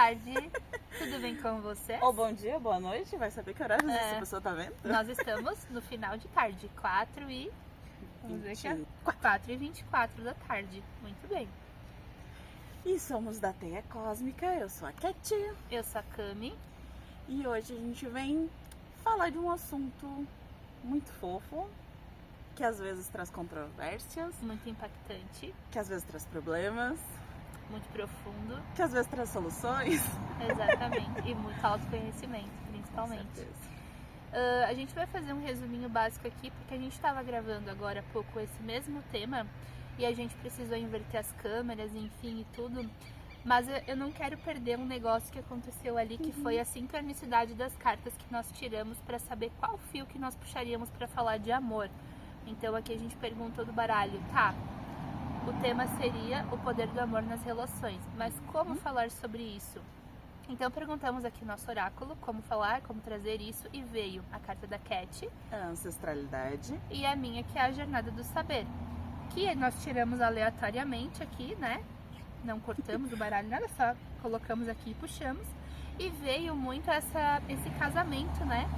tarde, tudo bem com você? Ou bom dia, boa noite, vai saber que horário essa pessoa tá vendo? Nós estamos no final de tarde, 4h24 da tarde, muito bem. E somos da Teia Cósmica, eu sou a Cat. Eu sou a Cami. E hoje a gente vem falar de um assunto muito fofo, que às vezes traz controvérsias, Muito impactante, que às vezes traz problemas, muito profundo, que às vezes traz soluções. exatamente, e muito autoconhecimento, principalmente. Com certeza. A gente vai fazer um resuminho básico aqui, porque a gente estava gravando agora há pouco esse mesmo tema e a gente precisou inverter as câmeras, enfim, e tudo. Mas eu não quero perder um negócio que aconteceu ali, que foi a sincronicidade das cartas que nós tiramos para saber qual fio que nós puxaríamos para falar de amor. Então aqui a gente perguntou do baralho, tá, o tema seria o poder do amor nas relações, mas como falar sobre isso? Então perguntamos aqui no nosso oráculo como falar, como trazer isso, e veio a carta da Cat, A ancestralidade. e a minha, que é a jornada do saber, que nós tiramos aleatoriamente aqui, né? Não cortamos o baralho, nada, só colocamos aqui e puxamos. E veio muito esse casamento, né?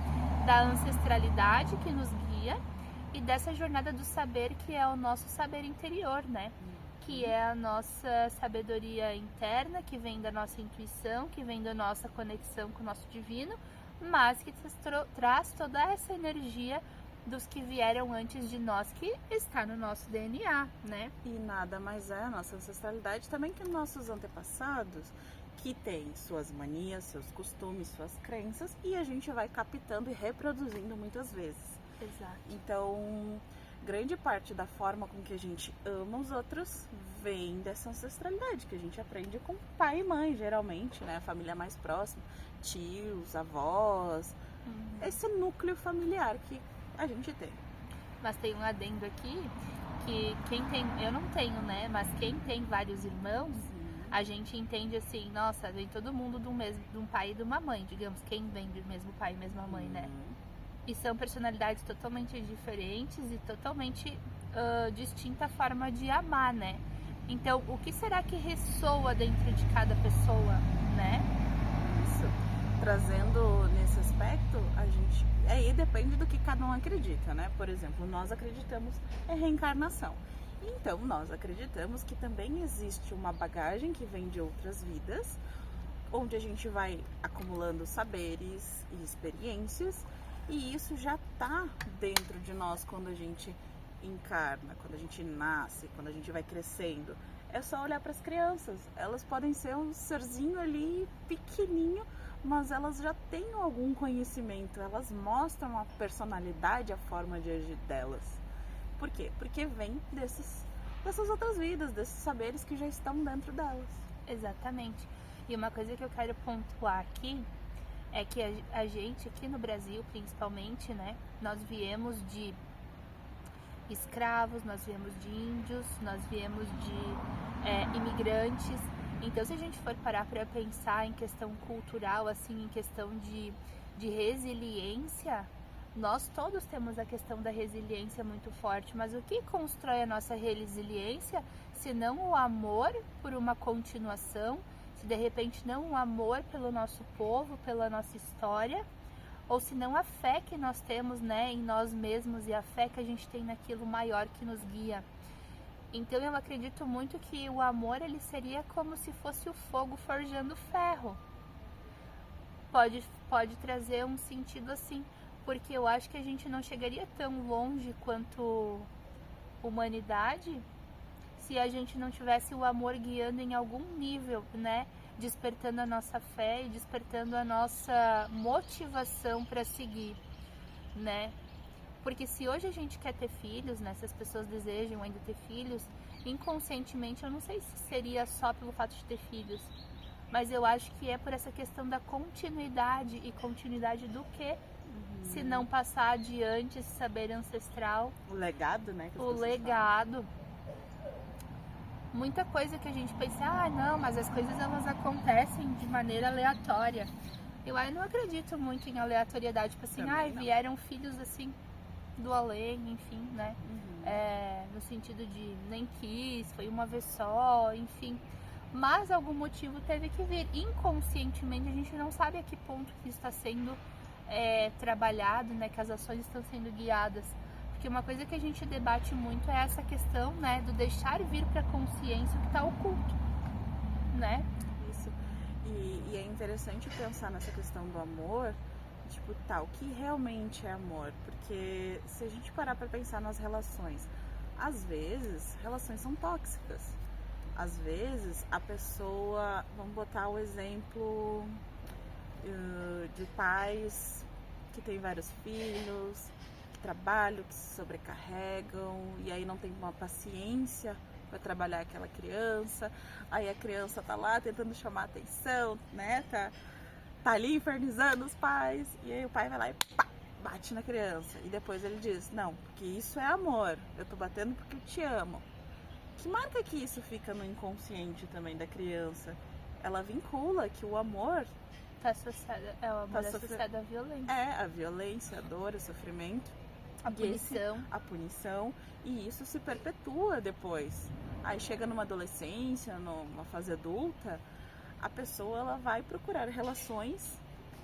Da ancestralidade que nos guia e dessa jornada do saber, que é o nosso saber interior, né? Que é a nossa sabedoria interna, que vem da nossa intuição, que vem da nossa conexão com o nosso divino, mas que traz toda essa energia dos que vieram antes de nós, que está no nosso DNA, né? E nada mais é a nossa ancestralidade também que nossos antepassados, que têm suas manias, seus costumes, suas crenças, e a gente vai captando e reproduzindo muitas vezes. Exato. Então, grande parte da forma com que a gente ama os outros vem dessa ancestralidade, que a gente aprende com pai e mãe, geralmente, né? A família mais próxima, tios, avós, esse núcleo familiar que a gente tem. Mas tem um adendo aqui, que quem tem, eu não tenho, né? Mas quem tem vários irmãos, a gente entende assim, nossa, vem todo mundo de um pai e de uma mãe, digamos, quem vem do mesmo pai e mesma mãe, né? E são personalidades totalmente diferentes e totalmente distinta forma de amar, né? Então, o que será que ressoa dentro de cada pessoa, né? Isso. Trazendo nesse aspecto, a gente... Aí depende do que cada um acredita, né? Por exemplo, nós acreditamos em reencarnação. Então, nós acreditamos que também existe uma bagagem que vem de outras vidas, onde a gente vai acumulando saberes e experiências, e isso já está dentro de nós quando a gente encarna, quando a gente nasce, quando a gente vai crescendo. É só olhar para as crianças. Elas podem ser um serzinho ali pequenininho, mas elas já têm algum conhecimento. Elas mostram a personalidade, a forma de agir delas. Por quê? Porque vem dessas outras vidas, desses saberes que já estão dentro delas. Exatamente. E uma coisa que eu quero pontuar aqui é que a gente aqui no Brasil, principalmente, né, nós viemos de escravos, nós viemos de índios, nós viemos de imigrantes. Então, se a gente for parar para pensar em questão cultural, assim, em questão de resiliência, nós todos temos a questão da resiliência muito forte, mas o que constrói a nossa resiliência, se não o amor por uma continuação, se de repente não o amor pelo nosso povo, pela nossa história, ou se não a fé que nós temos, né, em nós mesmos e a fé que a gente tem naquilo maior que nos guia. Então eu acredito muito que o amor, ele seria como se fosse o fogo forjando ferro. Pode trazer um sentido assim, porque eu acho que a gente não chegaria tão longe quanto humanidade se a gente não tivesse o amor guiando em algum nível, né? Despertando a nossa fé e despertando a nossa motivação para seguir, né? Porque se hoje a gente quer ter filhos, né? Se as pessoas desejam ainda ter filhos, inconscientemente, eu não sei se seria só pelo fato de ter filhos, mas eu acho que é por essa questão da continuidade. E continuidade do quê? Se não passar adiante esse saber ancestral. O legado, né? O legado. Muita coisa que a gente pensa, não, mas as coisas elas acontecem de maneira aleatória. Eu não acredito muito em aleatoriedade, tipo assim, vieram filhos assim do além, enfim, né? No sentido de nem quis, foi uma vez só, enfim. mas algum motivo teve que vir. Inconscientemente a gente não sabe a que ponto que está sendo trabalhado, né, que as ações estão sendo guiadas. Porque uma coisa que a gente debate muito é essa questão, né, do deixar vir para a consciência o que está oculto, né? Isso. E é interessante pensar nessa questão do amor, tipo, o que realmente é amor? Porque se a gente parar para pensar nas relações, às vezes, relações são tóxicas. Às vezes, a pessoa, vamos botar o exemplo de pais que têm vários filhos, que trabalham, que se sobrecarregam, e aí não tem uma paciência para trabalhar aquela criança. Aí a criança tá lá tentando chamar atenção, né? Tá ali infernizando os pais, e aí o pai vai lá e pá, bate na criança. E depois ele diz, não, porque isso é amor, eu tô batendo porque eu te amo. Que marca que isso fica no inconsciente também da criança? Ela vincula que o amor Tá associado, o amor associado à violência. A violência, a dor, o sofrimento. A punição. A punição. E isso se perpetua depois. Aí chega numa adolescência, numa fase adulta, a pessoa ela vai procurar relações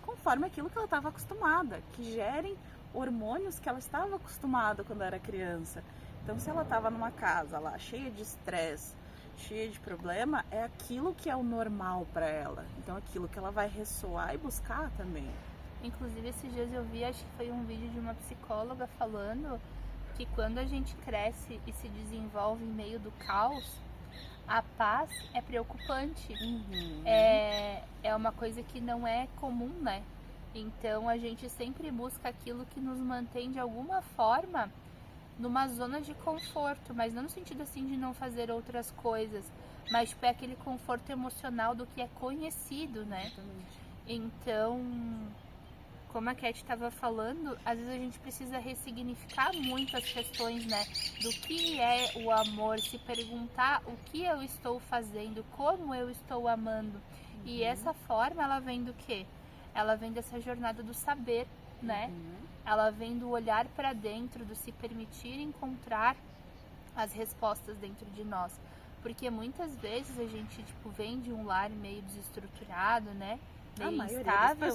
conforme aquilo que ela estava acostumada, que gerem hormônios que ela estava acostumada quando era criança. Então, se ela estava numa casa lá cheia de estresse, cheia de problema, é aquilo que é o normal para ela. Então, aquilo que ela vai ressoar e buscar também. Inclusive, esses dias eu vi, acho que foi um vídeo de uma psicóloga falando que quando a gente cresce e se desenvolve em meio do caos, a paz é preocupante. Uhum. É uma coisa que não é comum, né? Então a gente sempre busca aquilo que nos mantém de alguma forma numa zona de conforto, mas não no sentido assim de não fazer outras coisas, mas tipo, é aquele conforto emocional do que é conhecido, né? Exatamente. Então, como a Cat estava falando, às vezes a gente precisa ressignificar muito as questões, né? Do que é o amor, se perguntar o que eu estou fazendo, como eu estou amando. E essa forma, ela vem do quê? Ela vem dessa jornada do saber, né? Ela vem do olhar para dentro, do se permitir encontrar as respostas dentro de nós. Porque muitas vezes a gente, tipo, vem de um lar meio desestruturado, né? Meio instável,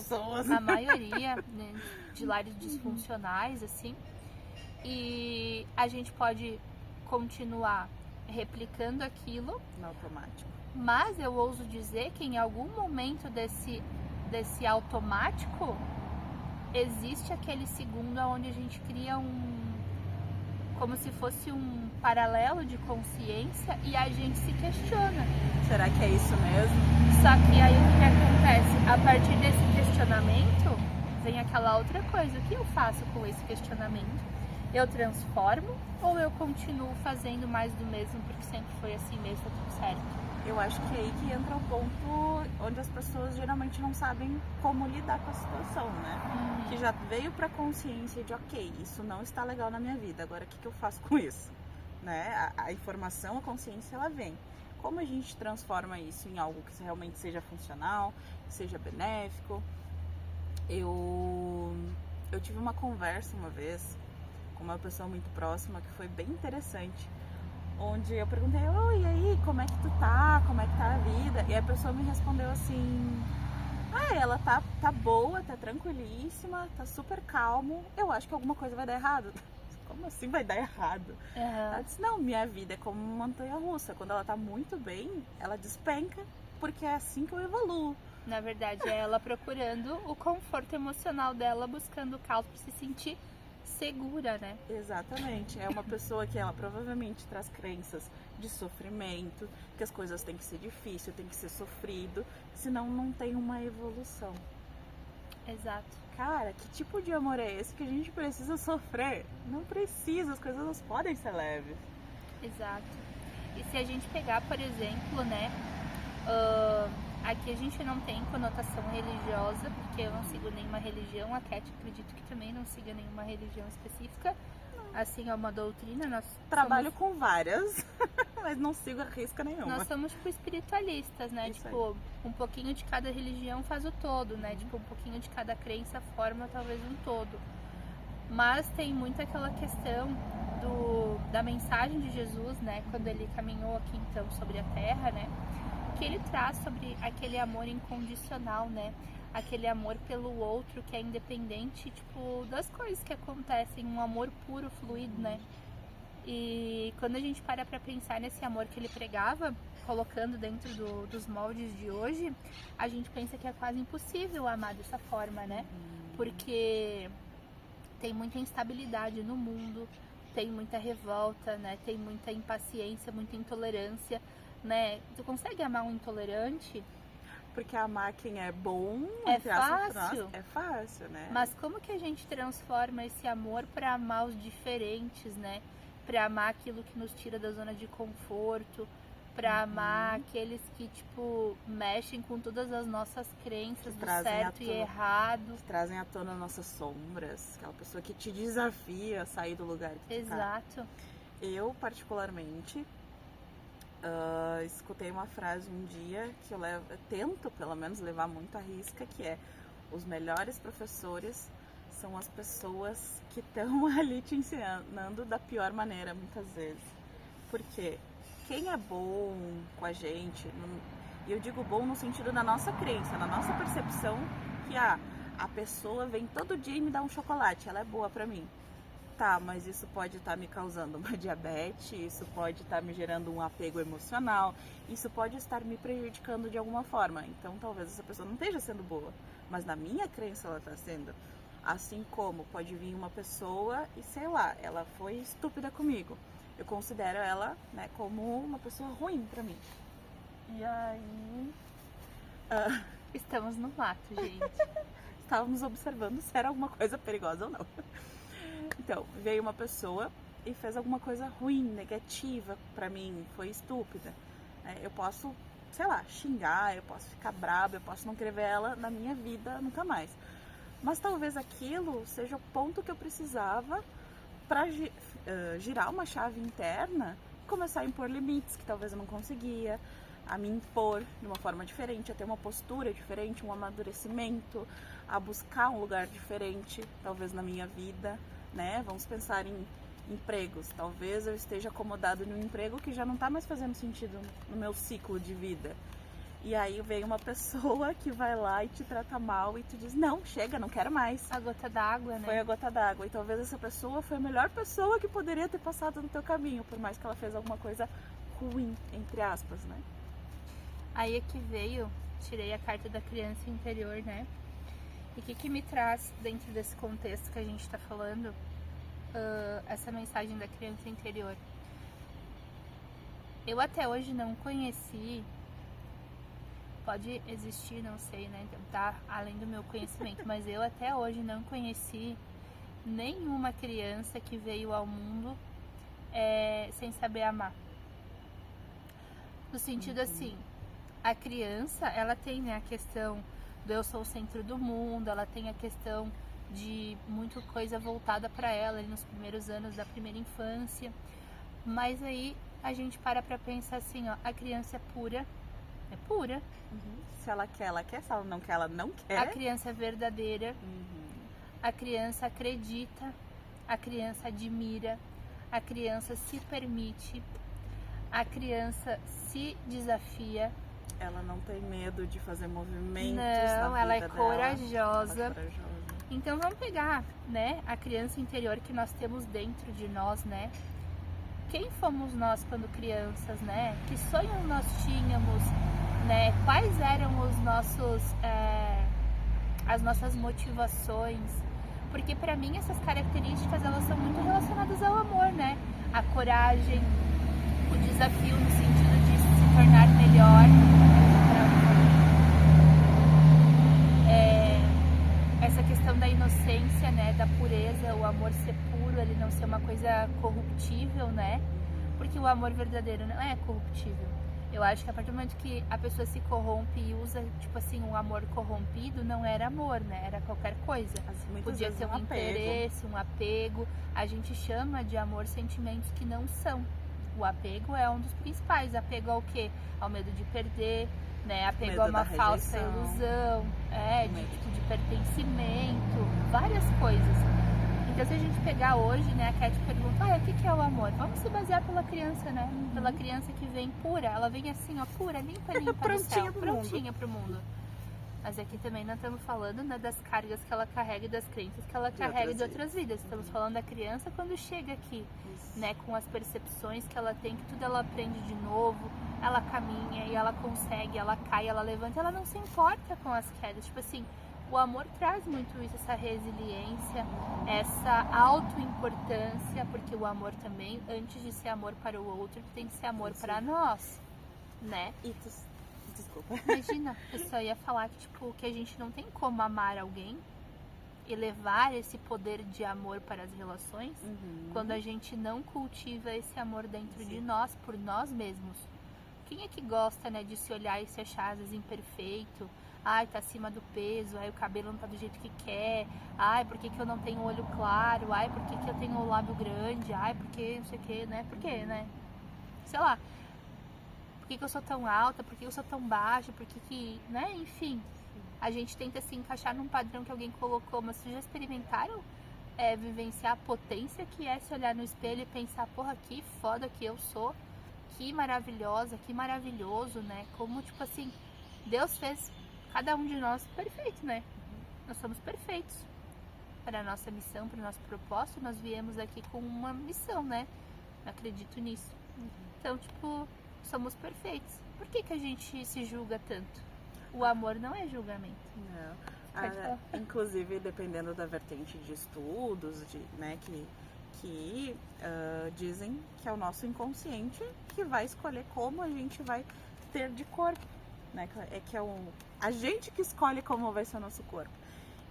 a maioria, né, de lares disfuncionais, assim, e a gente pode continuar replicando aquilo no automático. Mas eu ouso dizer que em algum momento desse automático existe aquele segundo onde a gente cria como se fosse um paralelo de consciência e a gente se questiona. Será que é isso mesmo? Só que aí o que acontece? A partir desse questionamento, vem aquela outra coisa. O que eu faço com esse questionamento? Eu transformo ou eu continuo fazendo mais do mesmo porque sempre foi assim mesmo, tá tudo certo? Eu acho que é aí que entra o ponto onde as pessoas geralmente não sabem como lidar com a situação, né? Que já veio pra consciência de, ok, isso não está legal na minha vida, agora o que eu faço com isso? Né? A informação, a consciência, ela vem. Como a gente transforma isso em algo que realmente seja funcional, que seja benéfico? Eu tive uma conversa uma vez com uma pessoa muito próxima que foi bem interessante, onde eu perguntei, e aí, como é que tu tá? Como é que tá a vida? E a pessoa me respondeu assim, ela tá boa, tá tranquilíssima, tá super calmo, eu acho que alguma coisa vai dar errado. Como assim vai dar errado? Ela disse, não, minha vida é como uma montanha-russa, quando ela tá muito bem, ela despenca, porque é assim que eu evoluo. Na verdade, é ela procurando o conforto emocional dela, buscando o caos para se sentir segura, né? Exatamente. É uma pessoa que ela provavelmente traz crenças de sofrimento, que as coisas têm que ser difícil, tem que ser sofrido, senão não tem uma evolução. Exato. Cara, que tipo de amor é esse que a gente precisa sofrer? Não precisa, as coisas não podem ser leves. Exato. E se a gente pegar, por exemplo, né, aqui a gente não tem conotação religiosa, porque eu não sigo nenhuma religião, a Cat acredito que também não siga nenhuma religião específica, assim é uma doutrina. Nós trabalho com várias, mas não sigo a risca nenhuma. Nós somos tipo espiritualistas, né? Isso tipo, aí. Um pouquinho de cada religião faz o todo, né? Tipo, um pouquinho de cada crença forma talvez um todo. Mas tem muito aquela questão da mensagem de Jesus, né? Quando ele caminhou aqui então sobre a terra, né? que ele traz sobre aquele amor incondicional, né? Aquele amor pelo outro que é independente, tipo, das coisas que acontecem, um amor puro, fluido, né? E quando a gente para pra pensar nesse amor que ele pregava, colocando dentro dos moldes de hoje, a gente pensa que é quase impossível amar dessa forma, né? Porque tem muita instabilidade no mundo, tem muita revolta, né? Tem muita impaciência, muita intolerância, né? Tu consegue amar um intolerante? Porque amar quem é bom É fácil. É fácil, né? Mas como que a gente transforma esse amor para amar os diferentes, né? Para amar aquilo que nos tira da zona de conforto, para amar aqueles que, tipo, mexem com todas as nossas crenças do certo e errado. Que trazem à tona nossas sombras, aquela pessoa que te desafia a sair do lugar que tu tá. Exato. Eu, particularmente, escutei uma frase um dia que eu tento, pelo menos, levar muito à risca, que é: os melhores professores são as pessoas que estão ali te ensinando da pior maneira, muitas vezes. Porque quem é bom com a gente, e eu digo bom no sentido da nossa crença, na nossa percepção, que a pessoa vem todo dia e me dá um chocolate, ela é boa pra mim. Tá, mas isso pode estar me causando uma diabetes, isso pode estar me gerando um apego emocional, isso pode estar me prejudicando de alguma forma. Então talvez essa pessoa não esteja sendo boa, mas na minha crença ela está sendo. Assim como pode vir uma pessoa e, sei lá, ela foi estúpida comigo. Eu considero ela, né, como uma pessoa ruim pra mim. E aí... Estamos no mato, gente. Estávamos observando se era alguma coisa perigosa ou não. Então, veio uma pessoa e fez alguma coisa ruim, negativa pra mim, foi estúpida. Eu posso, sei lá, xingar, eu posso ficar brava, eu posso não querer ver ela na minha vida nunca mais. Mas talvez aquilo seja o ponto que eu precisava para girar uma chave interna e começar a impor limites que talvez eu não conseguia, a me impor de uma forma diferente, a ter uma postura diferente, um amadurecimento, a buscar um lugar diferente, talvez na minha vida, né? Vamos pensar em empregos. Talvez eu esteja acomodado num emprego que já não está mais fazendo sentido no meu ciclo de vida. E aí vem uma pessoa que vai lá e te trata mal e tu diz: não, chega, não quero mais. A gota d'água, né? Foi a gota d'água. E talvez essa pessoa foi a melhor pessoa que poderia ter passado no teu caminho, por mais que ela fez alguma coisa ruim, entre aspas, né? Aí é que veio, tirei a carta da criança interior, né? E o que me traz, dentro desse contexto que a gente tá falando, essa mensagem da criança interior? Eu até hoje não conheci, pode existir, não sei, né? Tá além do meu conhecimento, mas eu até hoje não conheci nenhuma criança que veio ao mundo sem saber amar. No sentido assim, a criança, ela tem, né, a questão do eu sou o centro do mundo, ela tem a questão de muita coisa voltada para ela ali nos primeiros anos da primeira infância. Mas aí a gente para pensar assim, ó, a criança é pura. Se ela quer, ela quer. Se ela não quer. A criança é verdadeira. A criança acredita. A criança admira. A criança se permite. A criança se desafia. Ela não tem medo de fazer movimentos. Não, ela é corajosa. Ela é corajosa. Então vamos pegar, né, a criança interior que nós temos dentro de nós, né? Quem fomos nós quando crianças, né? Que sonhos nós tínhamos, né? Quais eram os nossos, as nossas motivações? Porque para mim essas características, elas são muito relacionadas ao amor, né? A coragem, o desafio no sentido de se tornar melhor. Essa questão da inocência, né, da pureza, o amor ser puro, ele não ser uma coisa corruptível, né? Porque o amor verdadeiro não é corruptível. Eu acho que a partir do momento que a pessoa se corrompe e usa, tipo assim, um amor corrompido, não era amor, né? Era qualquer coisa. Assim, podia ser um interesse, um apego. A gente chama de amor sentimentos que não são. O apego é um dos principais. Apego ao quê? Ao medo de perder, né? Apego a uma falsa ilusão, de pertencimento, várias coisas. Então, se a gente pegar hoje, né, a Cat pergunta, o que é o amor? Vamos se basear pela criança, né? Pela criança que vem pura, ela vem assim, ó, pura, limpa do céu, prontinha pro mundo. Mas aqui também não estamos falando, né, das cargas que ela carrega e das crenças que ela carrega de outras vidas. Estamos falando da criança quando chega aqui, né, com as percepções que ela tem, que tudo ela aprende de novo, ela caminha e ela consegue, ela cai, ela levanta, ela não se importa com as quedas. Tipo assim, o amor traz muito isso, essa resiliência, essa autoimportância, porque o amor também, antes de ser amor para o outro, tem que ser amor para nós, né? Desculpa. Imagina, eu só ia falar que, tipo, que a gente não tem como amar alguém e levar esse poder de amor para as relações quando a gente não cultiva esse amor dentro de nós, por nós mesmos. Quem é que gosta, né, de se olhar e se achar às vezes imperfeito? Ai, tá acima do peso, ai, o cabelo não tá do jeito que quer, ai, por que eu não tenho olho claro, ai, por que eu tenho o lábio grande, ai, por que não sei o que, né? Por que, né? Sei lá. Por que eu sou tão alta, por que eu sou tão baixa, por que, né? Enfim, a gente tenta se encaixar num padrão que alguém colocou, mas vocês já experimentaram vivenciar a potência que é se olhar no espelho e pensar, porra, que foda que eu sou, que maravilhosa, que maravilhoso, né? Como, tipo assim, Deus fez cada um de nós perfeito, né? Nós somos perfeitos para a nossa missão, para o nosso propósito. Nós viemos aqui com uma missão, né? Eu acredito nisso. Então, tipo, somos perfeitos. Por que a gente se julga tanto? O amor não é julgamento. Não. Inclusive, dependendo da vertente de estudos, né, que dizem que é o nosso inconsciente que vai escolher como a gente vai ter de corpo, né? Que é a gente que escolhe como vai ser o nosso corpo.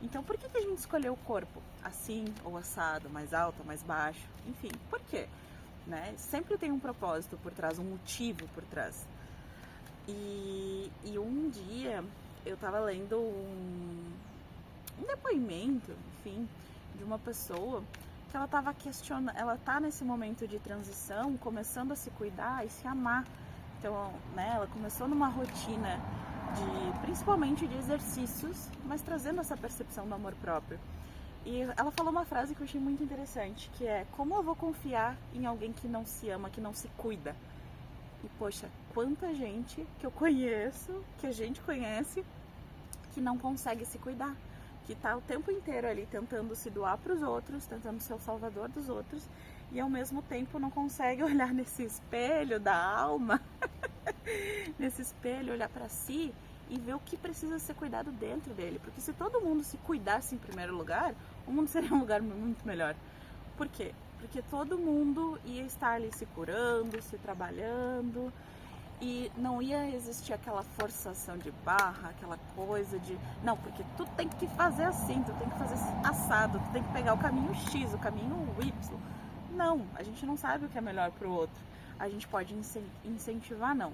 Então, por que a gente escolheu o corpo assim ou assado, mais alto, mais baixo? Enfim, por quê? Né? Sempre tem um propósito por trás, um motivo por trás. E um dia eu estava lendo um depoimento, enfim, de uma pessoa que ela estava questionando, ela está nesse momento de transição, começando a se cuidar e se amar. Então, né, ela começou numa rotina principalmente de exercícios, mas trazendo essa percepção do amor próprio. E ela falou uma frase que eu achei muito interessante, que é: como eu vou confiar em alguém que não se ama, que não se cuida? E poxa, quanta gente que eu conheço, que a gente conhece, que não consegue se cuidar, que tá o tempo inteiro ali tentando se doar para os outros, tentando ser o salvador dos outros, e ao mesmo tempo não consegue olhar nesse espelho da alma, nesse espelho, olhar para si e ver o que precisa ser cuidado dentro dele. Porque se todo mundo se cuidasse em primeiro lugar, o mundo seria um lugar muito melhor. Por quê? Porque todo mundo ia estar ali se curando, se trabalhando, e não ia existir aquela forçação de barra, aquela coisa de não, porque tu tem que fazer assim, tu tem que fazer assado, tu tem que pegar o caminho X, o caminho Y. Não, a gente não sabe o que é melhor pro outro. A gente pode incentivar, não.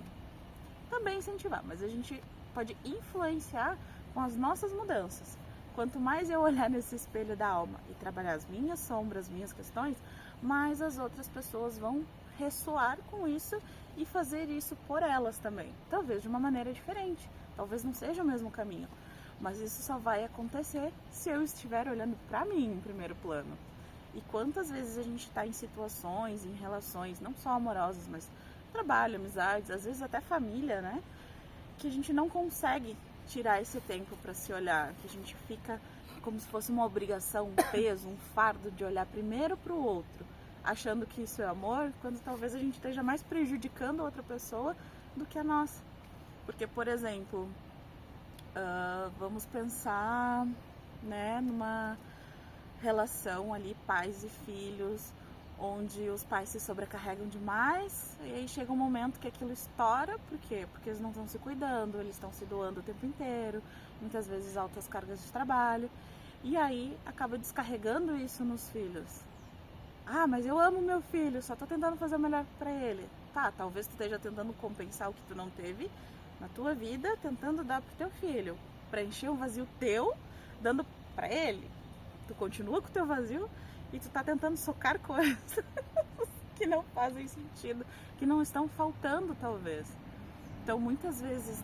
Também incentivar, mas a gente pode influenciar com as nossas mudanças. Quanto mais eu olhar nesse espelho da alma e trabalhar as minhas sombras, as minhas questões, mais as outras pessoas vão ressoar com isso e fazer isso por elas também. Talvez de uma maneira diferente, talvez não seja o mesmo caminho, mas isso só vai acontecer se eu estiver olhando para mim em primeiro plano. E quantas vezes a gente está em situações, em relações, não só amorosas, mas trabalho, amizades, às vezes até família, né? Que a gente não consegue tirar esse tempo para se olhar, que a gente fica como se fosse uma obrigação, um peso, um fardo de olhar primeiro para o outro, achando que isso é amor, quando talvez a gente esteja mais prejudicando a outra pessoa do que a nossa. Porque, por exemplo, vamos pensar, né, numa relação ali, pais e filhos, onde os pais se sobrecarregam demais, e aí chega um momento que aquilo estoura. Por quê? Porque eles não estão se cuidando, eles estão se doando o tempo inteiro, muitas vezes altas cargas de trabalho, e aí acaba descarregando isso nos filhos. Ah, mas eu amo meu filho, só tô tentando fazer o melhor pra ele. Tá, talvez tu esteja tentando compensar o que tu não teve na tua vida, tentando dar pro teu filho, preencher um vazio teu, dando pra ele. Tu continua com o teu vazio e tu tá tentando socar coisas que não fazem sentido, que não estão faltando talvez. Então muitas vezes,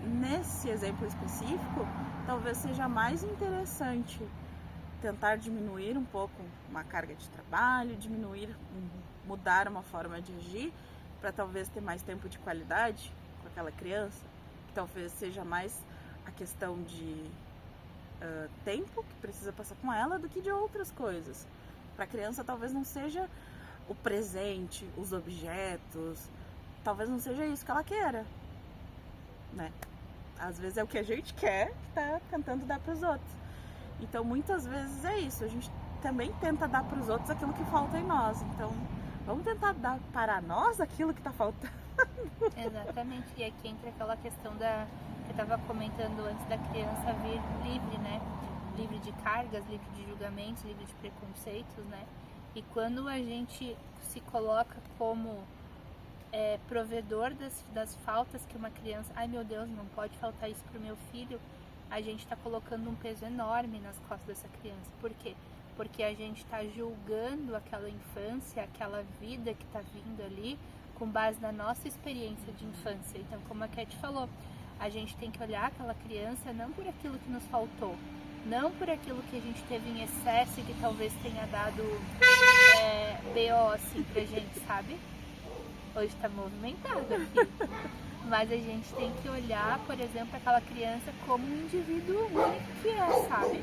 nesse exemplo específico, talvez seja mais interessante tentar diminuir um pouco uma carga de trabalho, mudar uma forma de agir para talvez ter mais tempo de qualidade com aquela criança, que talvez seja mais a questão de tempo que precisa passar com ela do que de outras coisas. Para a criança talvez não seja o presente, os objetos, talvez não seja isso que ela queira, né? Às vezes é o que a gente quer que tá tentando dar para os outros. Então muitas vezes é isso, a gente também tenta dar para os outros aquilo que falta em nós. Então vamos tentar dar para nós aquilo que está faltando. Exatamente, e aqui entra aquela questão que eu estava comentando antes, da criança vir livre, né? Livre de cargas, livre de julgamentos, livre de preconceitos, né? E quando a gente se coloca como provedor das faltas que uma criança... Ai meu Deus, não pode faltar isso pro meu filho. A gente está colocando um peso enorme nas costas dessa criança. Por quê? Porque a gente está julgando aquela infância, aquela vida que está vindo ali, com base na nossa experiência de infância. Então, como a Cat falou, a gente tem que olhar aquela criança não por aquilo que nos faltou, não por aquilo que a gente teve em excesso e que talvez tenha dado BO assim pra gente, sabe? Hoje tá movimentado aqui. Mas a gente tem que olhar, por exemplo, aquela criança como um indivíduo único que é, sabe?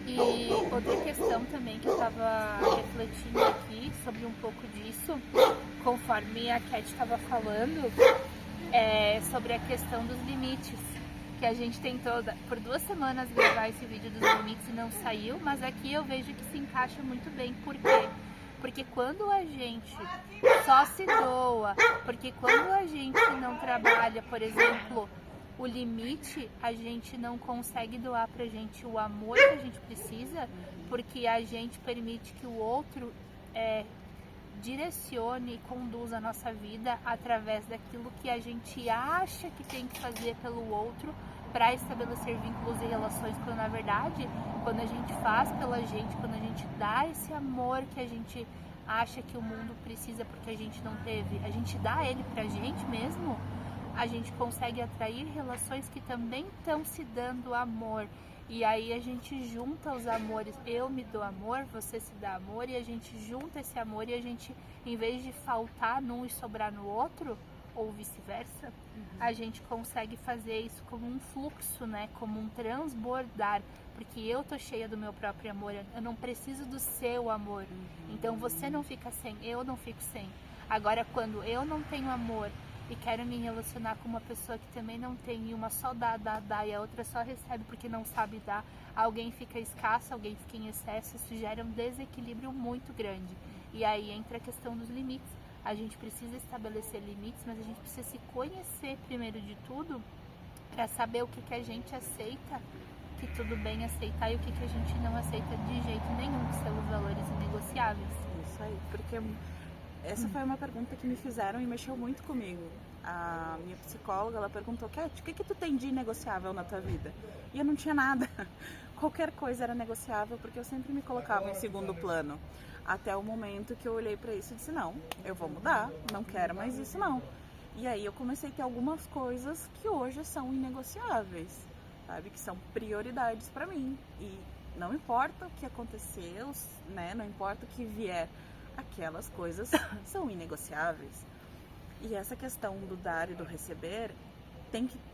E outra questão também que eu tava refletindo aqui sobre um pouco disso, conforme a Cat estava falando, sobre a questão dos limites. Que a gente tentou por 2 semanas gravar esse vídeo dos limites e não saiu, mas aqui eu vejo que se encaixa muito bem. Por quê? Porque quando a gente só se doa, porque quando a gente não trabalha, por exemplo, o limite, a gente não consegue doar pra gente o amor que a gente precisa, porque a gente permite que o outro direcione e conduza a nossa vida através daquilo que a gente acha que tem que fazer pelo outro para estabelecer vínculos e relações, quando na verdade, quando a gente faz pela gente, quando a gente dá esse amor que a gente acha que o mundo precisa porque a gente não teve, a gente dá ele pra gente mesmo, a gente consegue atrair relações que também estão se dando amor. E aí a gente junta os amores, eu me dou amor, você se dá amor, e a gente junta esse amor e a gente, em vez de faltar num e sobrar no outro, ou vice-versa, a gente consegue fazer isso como um fluxo, né? Como um transbordar, porque eu tô cheia do meu próprio amor, eu não preciso do seu amor. Então você não fica sem, eu não fico sem. Agora, quando eu não tenho amor e quero me relacionar com uma pessoa que também não tem, e uma só dá, e a outra só recebe porque não sabe dar, alguém fica escasso, alguém fica em excesso, isso gera um desequilíbrio muito grande. E aí entra a questão dos limites. A gente precisa estabelecer limites, mas a gente precisa se conhecer primeiro de tudo para saber o que a gente aceita, que tudo bem aceitar, e o que a gente não aceita de jeito nenhum, que são os valores inegociáveis. Isso aí, porque essa foi uma pergunta que me fizeram e mexeu muito comigo. A minha psicóloga, ela perguntou, Cat, o que tu tem de inegociável na tua vida? E eu não tinha nada. Qualquer coisa era negociável, porque eu sempre me colocava em segundo plano. Até o momento que eu olhei pra isso e disse, não, eu vou mudar, não quero mais isso não. E aí eu comecei a ter algumas coisas que hoje são inegociáveis, sabe? Que são prioridades pra mim. E não importa o que aconteceu, né? Não importa o que vier, aquelas coisas são inegociáveis. E essa questão do dar e do receber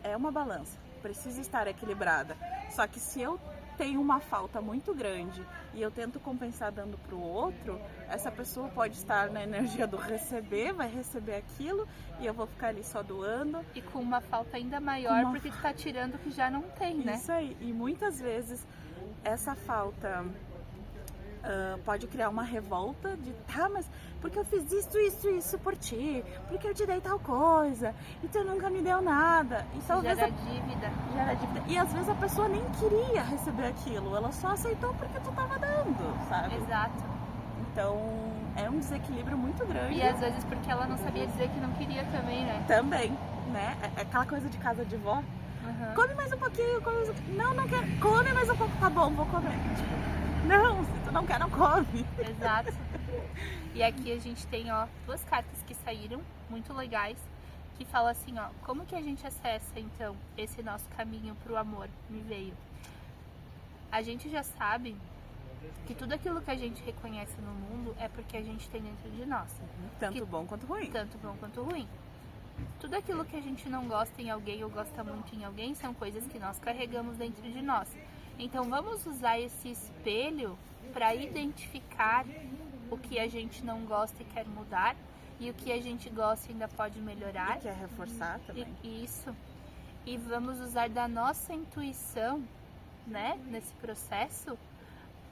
é uma balança, precisa estar equilibrada. Só que se eu tenho uma falta muito grande e eu tento compensar dando pro outro, essa pessoa pode estar na energia do receber, vai receber aquilo e eu vou ficar ali só doando. E com uma falta ainda maior, porque tu tá tirando o que já não tem, né? Isso aí. E muitas vezes essa falta pode criar uma revolta de, mas porque eu fiz isso por ti, porque eu te dei tal coisa, e tu nunca me deu nada. E talvez gera dívida. E às vezes a pessoa nem queria receber aquilo, ela só aceitou porque tu tava dando, sabe? Exato. Então é um desequilíbrio muito grande. E às vezes porque ela não sabia dizer que não queria também, né? Também, né? É aquela coisa de casa de vó. Come mais um pouquinho, não quero, come mais um pouco, tá bom, vou comer. Não, se tu não quer, não come. Exato. E aqui a gente tem, 2 cartas que saíram, muito legais, que falam assim, como que a gente acessa, então, esse nosso caminho pro amor? Me veio. A gente já sabe que tudo aquilo que a gente reconhece no mundo é porque a gente tem dentro de nós. Tanto bom quanto ruim. Tanto bom quanto ruim. Tudo aquilo que a gente não gosta em alguém ou gosta muito em alguém são coisas que nós carregamos dentro de nós. Então vamos usar esse espelho para identificar o que a gente não gosta e quer mudar e o que a gente gosta e ainda pode melhorar. E quer reforçar também. Isso. E vamos usar da nossa intuição, né, nesse processo,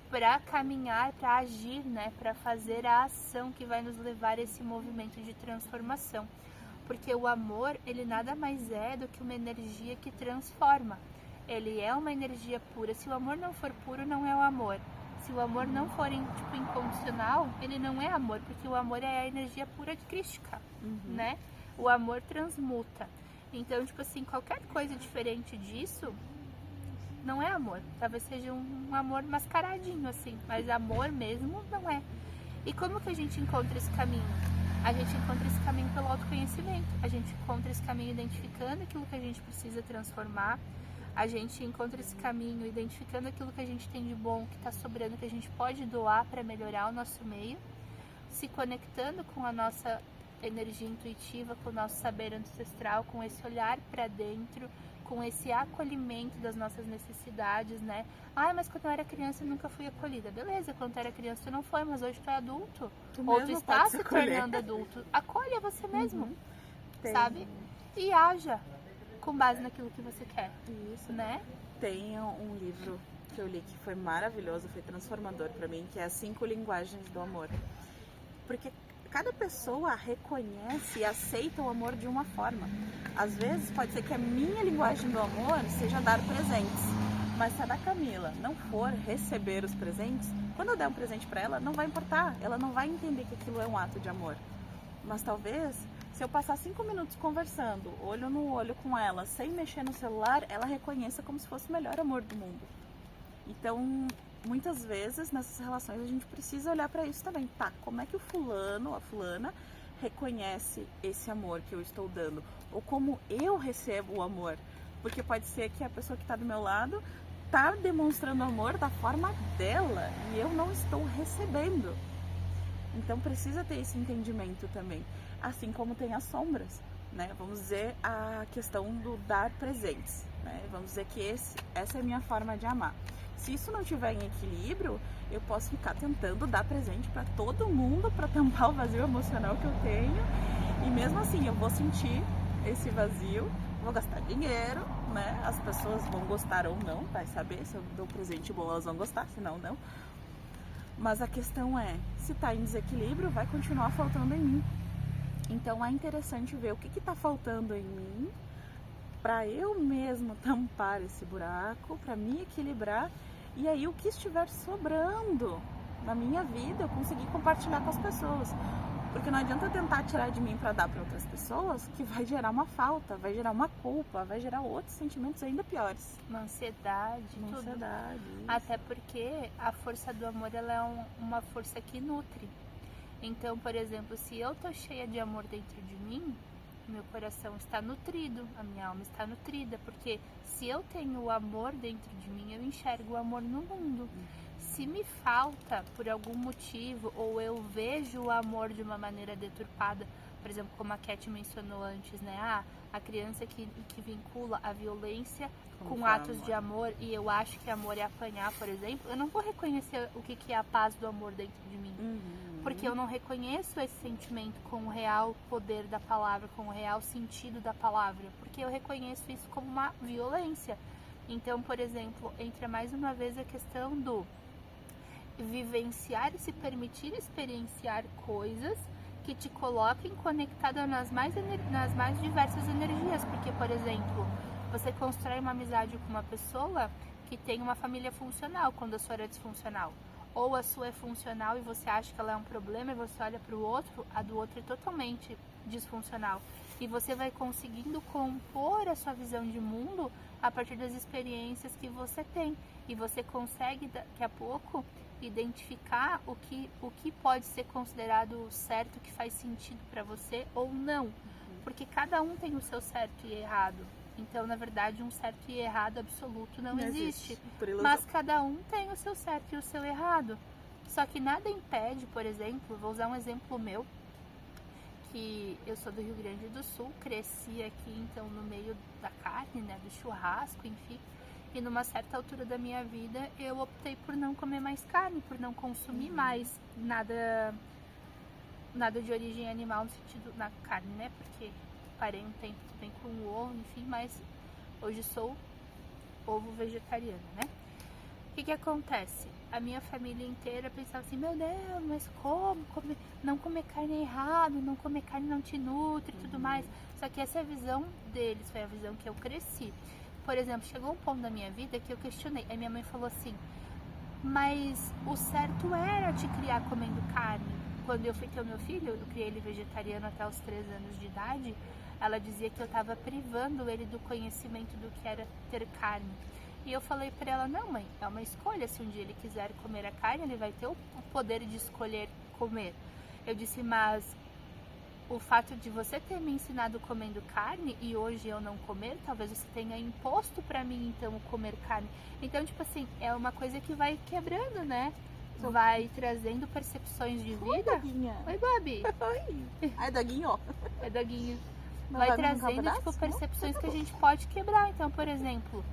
para caminhar, para agir, né, para fazer a ação que vai nos levar a esse movimento de transformação. Porque o amor, ele nada mais é do que uma energia que transforma. Ele é uma energia pura. Se o amor não for puro, não é o amor. Se o amor não for incondicional, ele não é amor, porque o amor é a energia pura de crística, né? O amor transmuta. Então, tipo assim, qualquer coisa diferente disso não é amor. Talvez seja um amor mascaradinho, assim, mas amor mesmo não é. E como que a gente encontra esse caminho? A gente encontra esse caminho pelo autoconhecimento. A gente encontra esse caminho identificando aquilo que a gente precisa transformar. A gente encontra esse caminho identificando aquilo que a gente tem de bom, que está sobrando, que a gente pode doar para melhorar o nosso meio, se conectando com a nossa energia intuitiva, com o nosso saber ancestral, com esse olhar para dentro, com esse acolhimento das nossas necessidades, né? Ah, mas quando eu era criança eu nunca fui acolhida. Beleza, quando tu era criança tu não foi, mas hoje tu é adulto. Ou tu está se tornando adulto. Acolha você mesmo, sabe? E haja com base naquilo que você quer. Isso. Né? Tem um livro que eu li que foi maravilhoso, foi transformador para mim, que é As 5 Linguagens do Amor. Porque cada pessoa reconhece e aceita o amor de uma forma. Às vezes pode ser que a minha linguagem do amor seja dar presentes, mas se a da Camila não for receber os presentes, quando eu der um presente para ela, não vai importar, ela não vai entender que aquilo é um ato de amor. Mas talvez, se eu passar 5 minutos conversando, olho no olho com ela, sem mexer no celular, ela reconheça como se fosse o melhor amor do mundo. Então, muitas vezes nessas relações a gente precisa olhar para isso também. Tá, como é que o fulano, a fulana, reconhece esse amor que eu estou dando? Ou como eu recebo o amor? Porque pode ser que a pessoa que está do meu lado está demonstrando amor da forma dela e eu não estou recebendo. Então precisa ter esse entendimento também. Assim como tem as sombras, né? Vamos dizer a questão do dar presentes, né? Vamos dizer que essa é a minha forma de amar. Se isso não estiver em equilíbrio, eu posso ficar tentando dar presente para todo mundo para tampar o vazio emocional que eu tenho. E mesmo assim, eu vou sentir esse vazio, vou gastar dinheiro, né? As pessoas vão gostar ou não, vai saber. Se eu dou presente bom, elas vão gostar, senão não. Mas a questão é, se está em desequilíbrio, vai continuar faltando em mim. Então é interessante ver o que está faltando em mim para eu mesmo tampar esse buraco, para me equilibrar. E aí o que estiver sobrando na minha vida eu conseguir compartilhar com as pessoas. Porque não adianta eu tentar tirar de mim para dar para outras pessoas, que vai gerar uma falta, vai gerar uma culpa, vai gerar outros sentimentos ainda piores. Uma ansiedade, tudo. Até porque a força do amor ela é uma força que nutre. Então, por exemplo, se eu tô cheia de amor dentro de mim, meu coração está nutrido, a minha alma está nutrida, porque se eu tenho o amor dentro de mim, eu enxergo o amor no mundo. Se me falta por algum motivo, ou eu vejo o amor de uma maneira deturpada, por exemplo, como a Cat mencionou antes, né? A criança que vincula a violência com atos de amor, e eu acho que amor é apanhar, por exemplo, eu não vou reconhecer o que é a paz do amor dentro de mim. Porque eu não reconheço esse sentimento com o real poder da palavra, com o real sentido da palavra, porque eu reconheço isso como uma violência. Então, por exemplo, entra mais uma vez a questão do vivenciar e se permitir experienciar coisas que te coloquem conectada nas mais diversas energias. Porque, por exemplo, você constrói uma amizade com uma pessoa que tem uma família funcional quando a sua era disfuncional. Ou a sua é funcional e você acha que ela é um problema e você olha para o outro, a do outro é totalmente disfuncional. E você vai conseguindo compor a sua visão de mundo a partir das experiências que você tem. E você consegue, daqui a pouco, identificar o que pode ser considerado certo, que faz sentido para você ou não. Porque cada um tem o seu certo e errado. Então, na verdade, um certo e errado absoluto não existe. Por ilusão. Mas cada um tem o seu certo e o seu errado. Só que nada impede, por exemplo, vou usar um exemplo meu, que eu sou do Rio Grande do Sul, cresci aqui então no meio da carne, né, do churrasco, enfim. E numa certa altura da minha vida eu optei por não comer mais carne, por não consumir mais nada de origem animal no sentido na carne, né? Porque parei um tempo também com o ovo, enfim, mas hoje sou ovo vegetariano, né? O que acontece? A minha família inteira pensava assim, meu Deus, mas como? Não comer carne é errado, não comer carne não te nutre e tudo mais. Só que essa visão deles foi a visão que eu cresci. Por exemplo, chegou um ponto da minha vida que eu questionei. Aí minha mãe falou assim, mas o certo era te criar comendo carne. Quando eu fui ter o meu filho, eu criei ele vegetariano até os 3 anos de idade, ela dizia que eu estava privando ele do conhecimento do que era ter carne. E eu falei para ela, não mãe, é uma escolha, se um dia ele quiser comer a carne, ele vai ter o poder de escolher comer. Eu disse, mas o fato de você ter me ensinado comendo carne e hoje eu não comer, talvez você tenha imposto para mim então comer carne. Então, tipo assim, é uma coisa que vai quebrando, né? Vai trazendo percepções de vida. Oi, Doguinha. Oi, Babi. Oi. Ai, Doguinho, ó. É, Doguinho. Não Vai vai me arrancar um trazendo, pedaço? tipo, percepções que a gente pode quebrar. Então, por exemplo,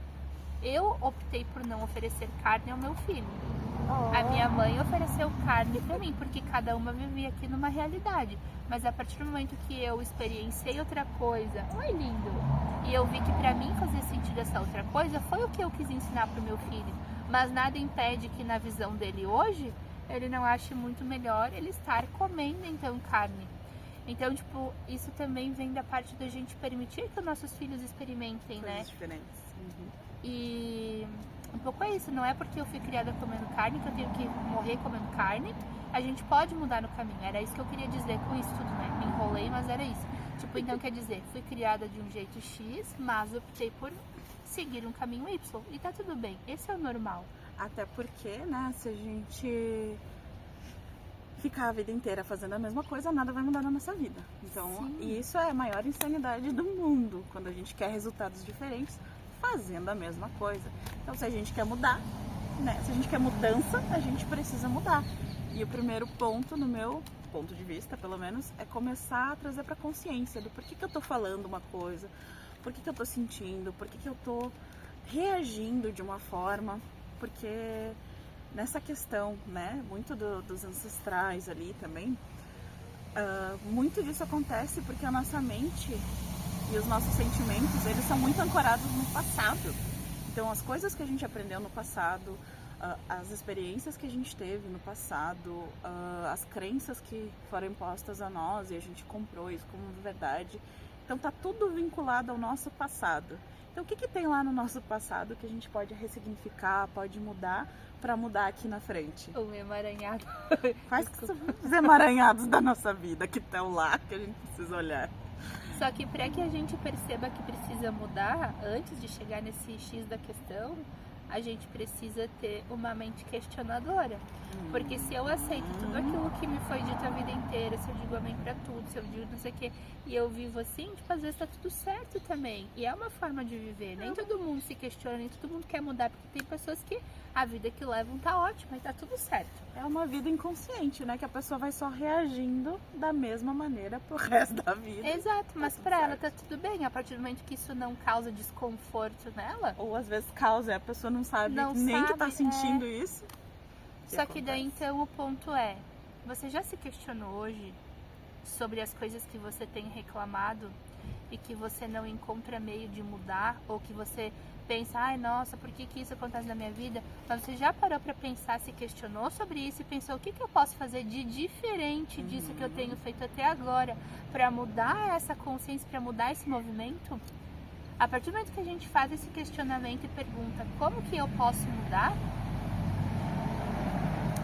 eu optei por não oferecer carne ao meu filho. A minha mãe ofereceu carne pra mim, porque cada uma vivia aqui numa realidade. Mas a partir do momento que eu experienciei outra coisa, oi lindo, e eu vi que pra mim fazia sentido essa outra coisa, foi o que eu quis ensinar pro meu filho. Mas nada impede que na visão dele hoje, ele não ache muito melhor ele estar comendo então carne. Então, tipo, isso também vem da parte da gente permitir que os nossos filhos experimentem, Coisas né? diferentes. E um pouco é isso, não é porque eu fui criada comendo carne que eu tenho que morrer comendo carne. A gente pode mudar no caminho, era isso que eu queria dizer com isso tudo, né? Me enrolei, mas era isso. Tipo, então quer dizer, fui criada de um jeito X, mas optei por seguir um caminho Y. E tá tudo bem, esse é o normal. Até porque, né, se a gente ficar a vida inteira fazendo a mesma coisa, nada vai mudar na nossa vida. Então, Sim. isso é a maior insanidade do mundo, quando a gente quer resultados diferentes fazendo a mesma coisa. Então, se a gente quer mudar, né, se a gente quer mudança, a gente precisa mudar. E o primeiro ponto, no meu ponto de vista, pelo menos, é começar a trazer para consciência do porquê que eu tô falando uma coisa, por que eu tô sentindo, por que eu tô reagindo de uma forma, porque nessa questão, né, muito dos ancestrais ali também, muito disso acontece porque a nossa mente e os nossos sentimentos, eles são muito ancorados no passado. Então, as coisas que a gente aprendeu no passado, as experiências que a gente teve no passado, as crenças que foram impostas a nós e a gente comprou isso como verdade. Então, tá tudo vinculado ao nosso passado. Então, o que tem lá no nosso passado que a gente pode ressignificar, pode mudar para mudar aqui na frente? O emaranhado. Quais que são os emaranhados da nossa vida que estão lá, que a gente precisa olhar? Só que para que a gente perceba que precisa mudar, antes de chegar nesse X da questão, a gente precisa ter uma mente questionadora. Porque se eu aceito tudo aquilo que me foi dito a vida inteira, se eu digo amém pra tudo, se eu digo não sei o que, e eu vivo assim, tipo, às vezes tá tudo certo também. E é uma forma de viver. Nem todo mundo se questiona, nem todo mundo quer mudar, porque tem pessoas que a vida que levam tá ótima e tá tudo certo. É uma vida inconsciente, né? Que a pessoa vai só reagindo da mesma maneira pro resto da vida. Exato, mas pra ela tá tudo bem. A partir do momento que isso não causa desconforto nela. Ou às vezes causa, a pessoa não sabe nem que tá sentindo isso. Só que daí então o ponto é, você já se questionou hoje sobre as coisas que você tem reclamado e que você não encontra meio de mudar, ou que você pensa, ai nossa, por que isso acontece na minha vida? Mas você já parou pra pensar, se questionou sobre isso e pensou, o que eu posso fazer de diferente disso que eu tenho feito até agora pra mudar essa consciência, pra mudar esse movimento? A partir do momento que a gente faz esse questionamento e pergunta, como que eu posso mudar?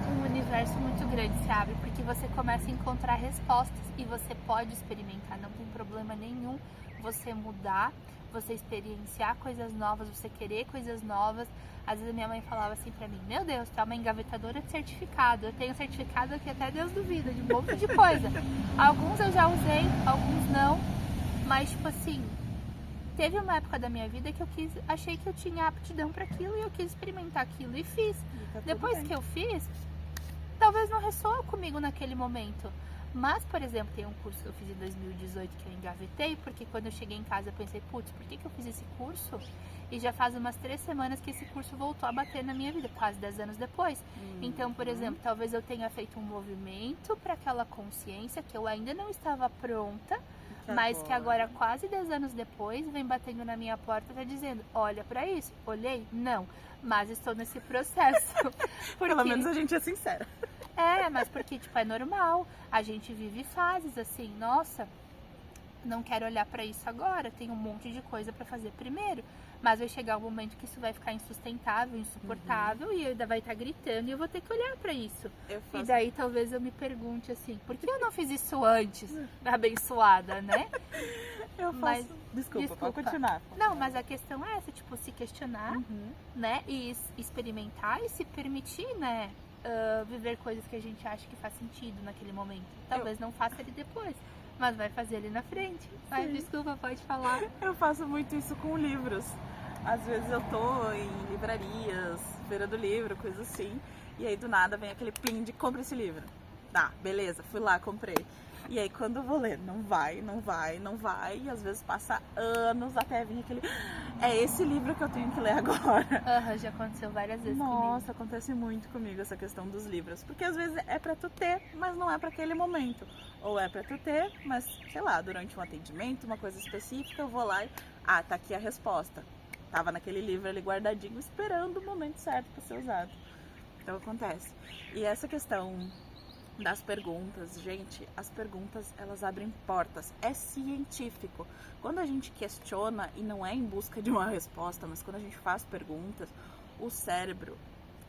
Um universo muito grande se abre, porque você começa a encontrar respostas e você pode experimentar, não tem problema nenhum você mudar, você experienciar coisas novas, você querer coisas novas. Às vezes a minha mãe falava assim pra mim, meu Deus, tu é uma engavetadora de certificado, eu tenho certificado aqui até Deus duvida, de um monte de coisa. Alguns eu já usei, alguns não, mas tipo assim, teve uma época da minha vida que eu achei que eu tinha aptidão para aquilo e eu quis experimentar aquilo e fiz. Depois que eu fiz, talvez não ressoa comigo naquele momento. Mas, por exemplo, tem um curso que eu fiz em 2018 que eu engavetei, porque quando eu cheguei em casa eu pensei, putz, por que eu fiz esse curso? E já faz umas 3 semanas que esse curso voltou a bater na minha vida, quase 10 anos depois. Então, por exemplo, talvez eu tenha feito um movimento para aquela consciência que eu ainda não estava pronta, mas que agora, quase 10 anos depois, vem batendo na minha porta e tá dizendo, olha pra isso. Olhei? Não. Mas estou nesse processo. Porque... Pelo menos a gente é sincera. Mas porque, tipo, é normal. A gente vive fases assim, nossa, não quero olhar pra isso agora, tem um monte de coisa pra fazer primeiro. Mas vai chegar um momento que isso vai ficar insustentável, insuportável, e ainda vai estar gritando e eu vou ter que olhar pra isso. E daí talvez eu me pergunte assim, por que eu não fiz isso antes? Abençoada, né? Eu faço... Desculpa, pode continuar. Não, mas a questão é essa, tipo, se questionar, né? E experimentar e se permitir, né? Viver coisas que a gente acha que faz sentido naquele momento. Talvez não faça ele depois, mas vai fazer ele na frente. Mas desculpa, pode falar. Eu faço muito isso com livros. Às vezes eu tô em livrarias, feira do livro, coisa assim, e aí do nada vem aquele plim de compra esse livro. Tá, beleza, fui lá, comprei. E aí quando eu vou ler, não vai, e às vezes passa anos até vir aquele... É esse livro que eu tenho que ler agora. Já aconteceu várias vezes comigo. Nossa, acontece muito comigo essa questão dos livros. Porque às vezes é pra tu ter, mas não é pra aquele momento. Ou é pra tu ter, mas, sei lá, durante um atendimento, uma coisa específica, eu vou lá e... tá aqui a resposta. Tava naquele livro ali guardadinho, esperando o momento certo pra ser usado. Então acontece. E essa questão das perguntas, gente, as perguntas, elas abrem portas. É científico. Quando a gente questiona, e não é em busca de uma resposta, mas quando a gente faz perguntas, o cérebro,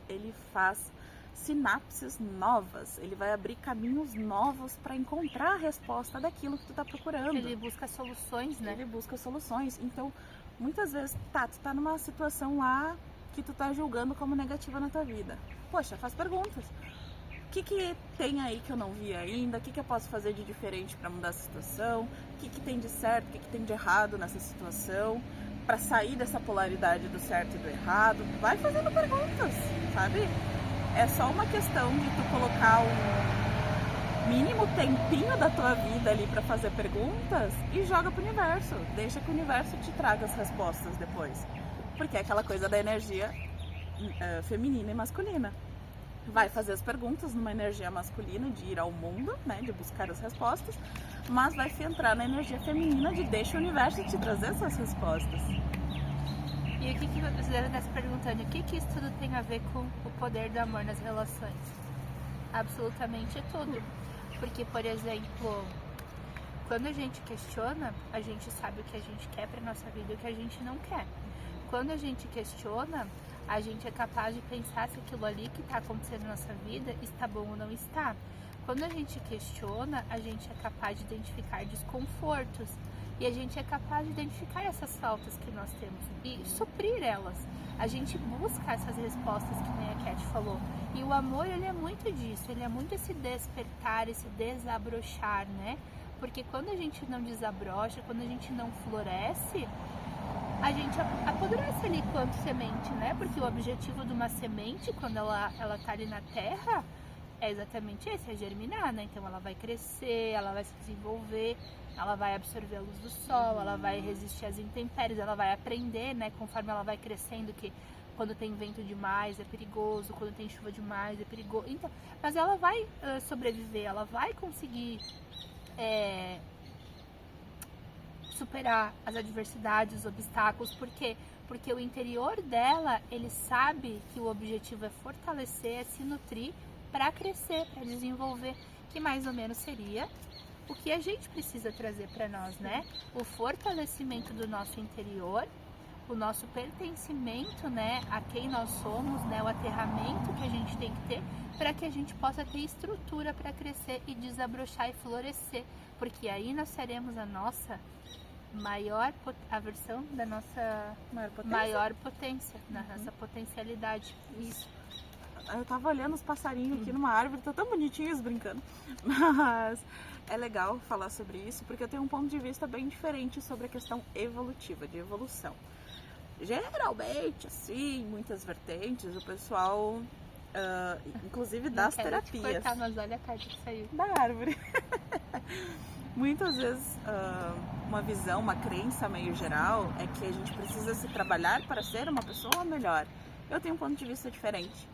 ele faz sinapses novas, ele vai abrir caminhos novos para encontrar a resposta daquilo que tu tá procurando. Ele busca soluções, né? Ele busca soluções. Então, muitas vezes, tu tá numa situação lá que tu tá julgando como negativa na tua vida. Poxa, faz perguntas. O que tem aí que eu não vi ainda? O que eu posso fazer de diferente para mudar a situação? O que tem de certo? O que tem de errado nessa situação? Para sair dessa polaridade do certo e do errado. Vai fazendo perguntas, sabe? É só uma questão de tu colocar um mínimo tempinho da tua vida ali para fazer perguntas e joga pro universo. Deixa que o universo te traga as respostas depois. Porque é aquela coisa da energia feminina e masculina. Vai fazer as perguntas numa energia masculina de ir ao mundo, né, de buscar as respostas, mas vai se entrar na energia feminina de deixa o universo te trazer essas respostas. E o que você deve estar se perguntando? O que isso tudo tem a ver com o poder do amor nas relações? Absolutamente tudo. Porque, por exemplo, quando a gente questiona, a gente sabe o que a gente quer para nossa vida e o que a gente não quer. Quando a gente questiona, a gente é capaz de pensar se aquilo ali que está acontecendo na nossa vida está bom ou não está. Quando a gente questiona, a gente é capaz de identificar desconfortos e a gente é capaz de identificar essas faltas que nós temos e suprir elas. A gente busca essas respostas que nem a Cat falou. E o amor, ele é muito disso, ele é muito esse despertar, esse desabrochar, né? Porque quando a gente não desabrocha, quando a gente não floresce, a gente apodrece ali quanto semente, né? Porque o objetivo de uma semente, quando ela tá ali na terra, é exatamente esse, é germinar, né? Então ela vai crescer, ela vai se desenvolver, ela vai absorver a luz do sol, ela vai resistir às intempéries, ela vai aprender, né? Conforme ela vai crescendo, que quando tem vento demais é perigoso, quando tem chuva demais é perigoso. Então, mas ela vai sobreviver, ela vai conseguir superar as adversidades, os obstáculos. Por quê? Porque o interior dela, ele sabe que o objetivo é fortalecer, é se nutrir para crescer, para desenvolver, que mais ou menos seria o que a gente precisa trazer para nós, né? O fortalecimento do nosso interior, o nosso pertencimento, né, a quem nós somos, né, o aterramento que a gente tem que ter para que a gente possa ter estrutura para crescer e desabrochar e florescer, porque aí nós seremos a nossa a versão da nossa maior potência, da nossa potencialidade. Isso. Eu tava olhando os passarinhos aqui numa árvore, tá tão bonitinhos brincando. Mas é legal falar sobre isso, porque eu tenho um ponto de vista bem diferente sobre a questão evolutiva, de evolução. Geralmente, assim, muitas vertentes, o pessoal, inclusive das terapias. Te cortar, mas olha a carta que saiu. Da árvore. Muitas vezes, uma visão, uma crença meio geral é que a gente precisa se trabalhar para ser uma pessoa melhor. Eu tenho um ponto de vista diferente.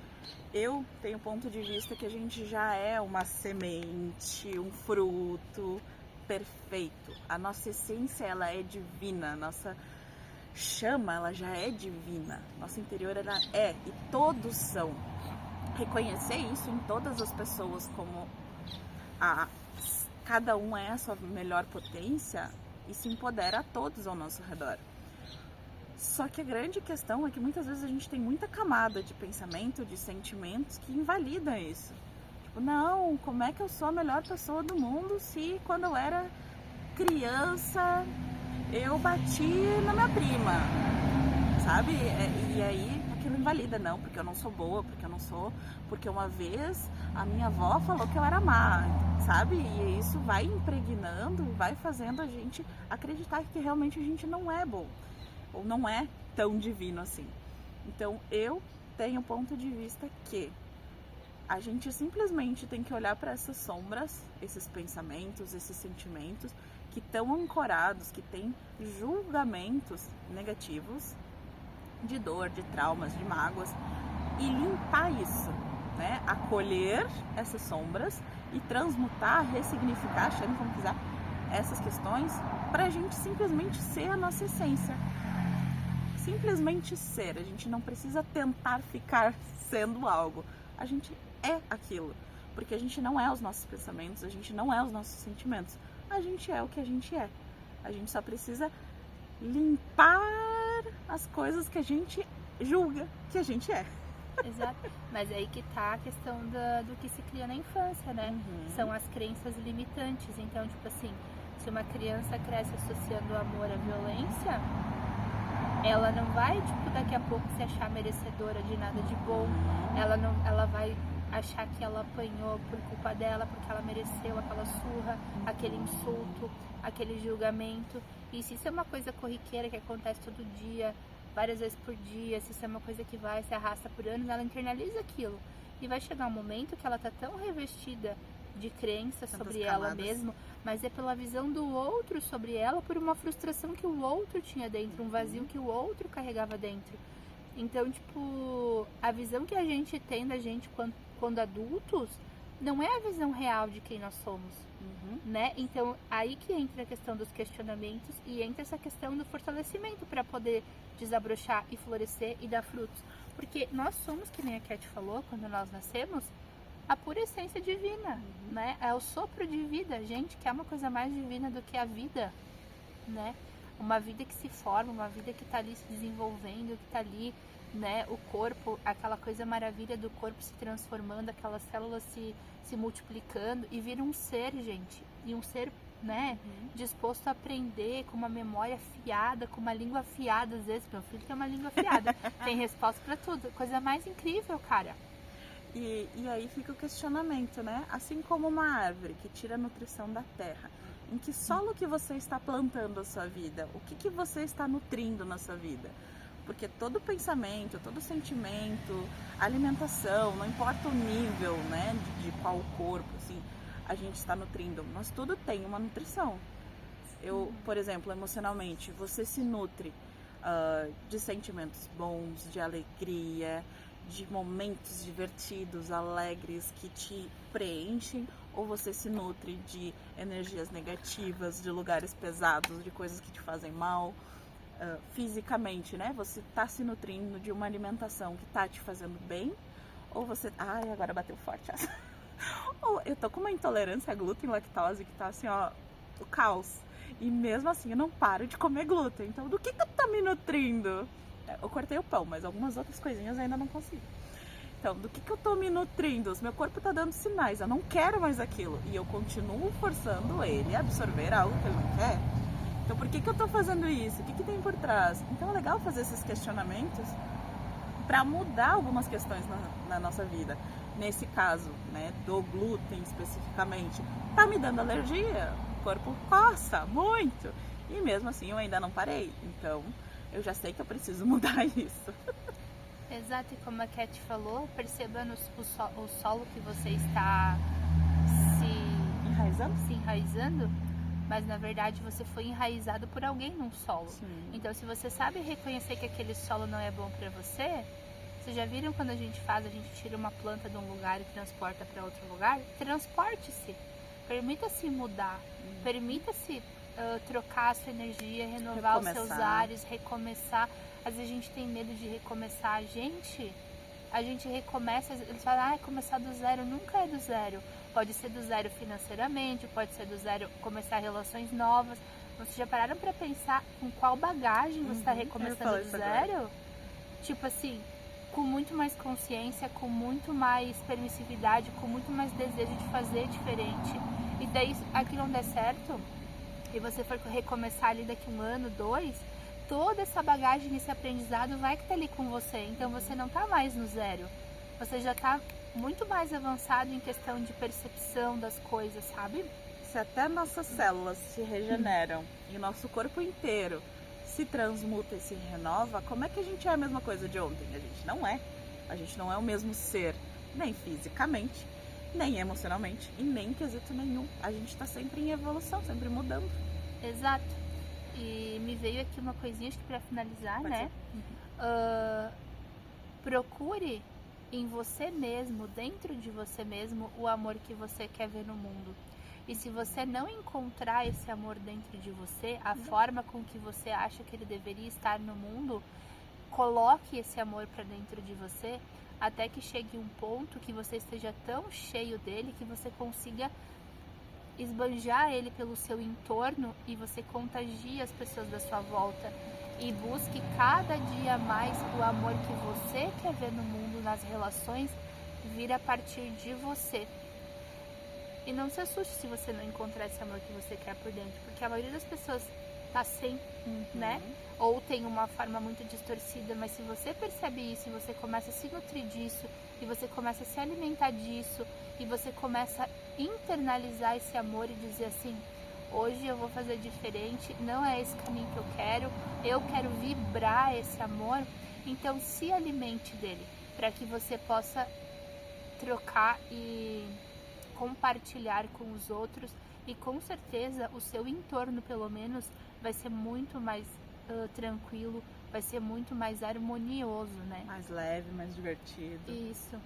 Eu tenho um ponto de vista que a gente já é uma semente, um fruto perfeito. A nossa essência, ela é divina. A nossa chama, ela já é divina. Nosso interior, ela é. E todos são. Reconhecer isso em todas as pessoas como cada um é a sua melhor potência e se empodera a todos ao nosso redor. Só que a grande questão é que muitas vezes a gente tem muita camada de pensamento, de sentimentos que invalidam isso. Tipo, não, como é que eu sou a melhor pessoa do mundo se quando eu era criança eu bati na minha prima, sabe? E aí aquilo invalida, não, porque eu não sou boa, porque uma vez a minha avó falou que eu era má, sabe? E isso vai impregnando, vai fazendo a gente acreditar que realmente a gente não é bom, ou não é tão divino assim. Então eu tenho um ponto de vista que a gente simplesmente tem que olhar para essas sombras, esses pensamentos, esses sentimentos que estão ancorados, que têm julgamentos negativos, de dor, de traumas, de mágoas, e limpar isso, né? Acolher essas sombras e transmutar, ressignificar, chame como quiser, essas questões, para a gente simplesmente ser a nossa essência. Simplesmente ser, a gente não precisa tentar ficar sendo algo, a gente é aquilo, porque a gente não é os nossos pensamentos, a gente não é os nossos sentimentos, a gente é o que a gente é. A gente só precisa limpar as coisas que a gente julga que a gente é. Exato, mas aí que tá a questão do que se cria na infância, né? São as crenças limitantes. Então, tipo assim, se uma criança cresce associando o amor à violência, ela não vai, tipo, daqui a pouco se achar merecedora de nada de bom. Ela vai achar que ela apanhou por culpa dela, porque ela mereceu aquela surra, aquele insulto, aquele julgamento. E se isso é uma coisa corriqueira que acontece todo dia, várias vezes por dia, se isso é uma coisa que vai, se arrasta por anos, ela internaliza aquilo. E vai chegar um momento que ela tá tão revestida de crença sobre ela mesma, mas é pela visão do outro sobre ela, por uma frustração que o outro tinha dentro, um vazio que o outro carregava dentro. Então, tipo, a visão que a gente tem da gente quando adultos não é a visão real de quem nós somos, né? Então, aí que entra a questão dos questionamentos e entra essa questão do fortalecimento para poder desabrochar e florescer e dar frutos. Porque nós somos, que nem a Cat falou, quando nós nascemos, a pura essência divina, né? É o sopro de vida, gente, que é uma coisa mais divina do que a vida, né? Uma vida que se forma, uma vida que está ali se desenvolvendo, que está ali, né? O corpo, aquela coisa maravilha do corpo se transformando, aquelas células se multiplicando e vira um ser, gente. E um ser, né? Disposto a aprender, com uma memória afiada, com uma língua afiada. Às vezes, meu filho tem uma língua afiada, tem resposta para tudo. Coisa mais incrível, cara. E aí fica o questionamento, né? Assim como uma árvore que tira a nutrição da terra, em que solo que você está plantando a sua vida? O que você está nutrindo na sua vida? Porque todo pensamento, todo sentimento, alimentação, não importa o nível, né, de qual corpo, assim, a gente está nutrindo, mas tudo tem uma nutrição. Eu, por exemplo, emocionalmente, você se nutre de sentimentos bons, de alegria, de momentos divertidos, alegres, que te preenchem, ou você se nutre de energias negativas, de lugares pesados, de coisas que te fazem mal, fisicamente, né? Você tá se nutrindo de uma alimentação que tá te fazendo bem, ou você... Ai, agora bateu forte essa. Ou eu tô com uma intolerância a glúten e lactose que tá assim, ó, o caos. E mesmo assim eu não paro de comer glúten. Então, do que eu tô me nutrindo? Eu cortei o pão, mas algumas outras coisinhas ainda não consigo. Então, do que eu tô me nutrindo? O meu corpo tá dando sinais, eu não quero mais aquilo. E eu continuo forçando ele a absorver algo que ele não quer. Então, por que eu tô fazendo isso? O que tem por trás? Então, é legal fazer esses questionamentos para mudar algumas questões na nossa vida. Nesse caso, né, do glúten especificamente, tá me dando alergia, o corpo coça muito. E mesmo assim eu ainda não parei. Então eu já sei que eu preciso mudar isso. Exato, e como a Cat falou, perceba o solo que você está se enraizando, mas na verdade você foi enraizado por alguém num solo. Sim. Então se você sabe reconhecer que aquele solo não é bom para você, vocês já viram quando a gente tira uma planta de um lugar e transporta para outro lugar? Transporte-se, permita-se mudar, permita-se trocar a sua energia, renovar os seus ares, recomeçar. Às vezes a gente tem medo de recomeçar. A gente recomeça, eles falam, começar do zero. Nunca é do zero. Pode ser do zero financeiramente, pode ser do zero começar relações novas. Vocês já pararam para pensar com qual bagagem você está recomeçando do zero? Tipo assim, com muito mais consciência, com muito mais permissividade, com muito mais desejo de fazer diferente. E daí, aqui não der certo, e você for recomeçar ali daqui 1 ano, 2, toda essa bagagem, esse aprendizado vai que tá ali com você. Então você não tá mais no zero. Você já tá muito mais avançado em questão de percepção das coisas, sabe? Se até nossas células se regeneram e o nosso corpo inteiro se transmuta e se renova, como é que a gente é a mesma coisa de ontem? A gente não é. A gente não é o mesmo ser, nem fisicamente, nem emocionalmente e nem em quesito nenhum. A gente tá sempre em evolução, sempre mudando. Exato. E me veio aqui uma coisinha, acho que pra finalizar, Pode né? Procure em você mesmo, dentro de você mesmo, o amor que você quer ver no mundo. E se você não encontrar esse amor dentro de você, a forma com que você acha que ele deveria estar no mundo, coloque esse amor para dentro de você, até que chegue um ponto que você esteja tão cheio dele que você consiga esbanjar ele pelo seu entorno e você contagie as pessoas da sua volta. E busque cada dia mais o amor que você quer ver no mundo, nas relações, vir a partir de você. E não se assuste se você não encontrar esse amor que você quer por dentro, porque a maioria das pessoas tá sem, né? Ou tem uma forma muito distorcida, mas se você percebe isso e você começa a se nutrir disso, e você começa a se alimentar disso, e você começa a internalizar esse amor e dizer assim, hoje eu vou fazer diferente, não é esse caminho que eu quero vibrar esse amor, então se alimente dele, para que você possa trocar e compartilhar com os outros, e com certeza o seu entorno, pelo menos, vai ser muito mais tranquilo, vai ser muito mais harmonioso, né? Mais leve, mais divertido. Isso.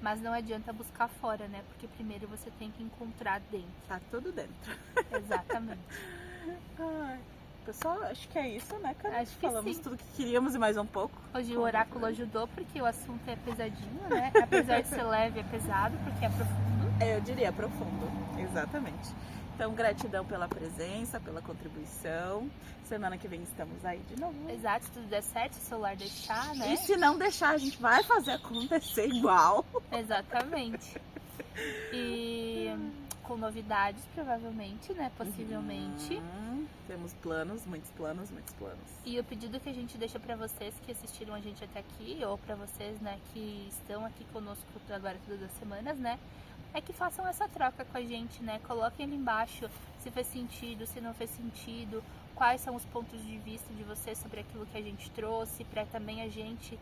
Mas não adianta buscar fora, né? Porque primeiro você tem que encontrar dentro. Tá tudo dentro. Exatamente. Ai, pessoal, acho que é isso, né, cara? Acho que falamos sim. tudo que queríamos e mais um pouco. Hoje o oráculo ajudou porque o assunto é pesadinho, né? Apesar de ser leve, é pesado porque é profundo. Eu diria profundo, exatamente. Então, gratidão pela presença, pela contribuição. Semana que vem estamos aí de novo. Exato, se tudo der certo, se o celular deixar, né? E se não deixar, a gente vai fazer acontecer igual. Exatamente. E com novidades, provavelmente, né? Possivelmente. Temos planos, muitos planos, muitos planos. E o pedido que a gente deixa pra vocês que assistiram a gente até aqui, ou pra vocês, né, que estão aqui conosco agora todas as semanas, né? É que façam essa troca com a gente, né? Coloquem ali embaixo se fez sentido, se não fez sentido, quais são os pontos de vista de vocês sobre aquilo que a gente trouxe, para também a gente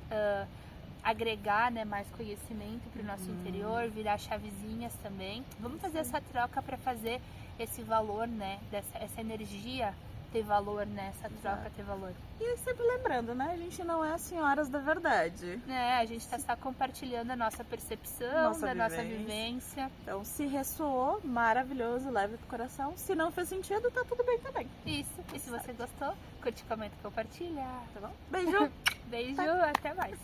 agregar, né, mais conhecimento para o nosso interior, virar chavezinhas também. Vamos fazer essa troca para fazer esse valor, né, essa energia ter valor, né, essa troca ter valor. E sempre lembrando, né, a gente não é as senhoras da verdade. A gente está só compartilhando a nossa percepção, nossa vivência. Então, se ressoou, maravilhoso, leve pro coração. Se não fez sentido, tá tudo bem também. Isso. E se você gostou, curte, comenta, compartilha. Tá bom? Beijo! Beijo, até mais.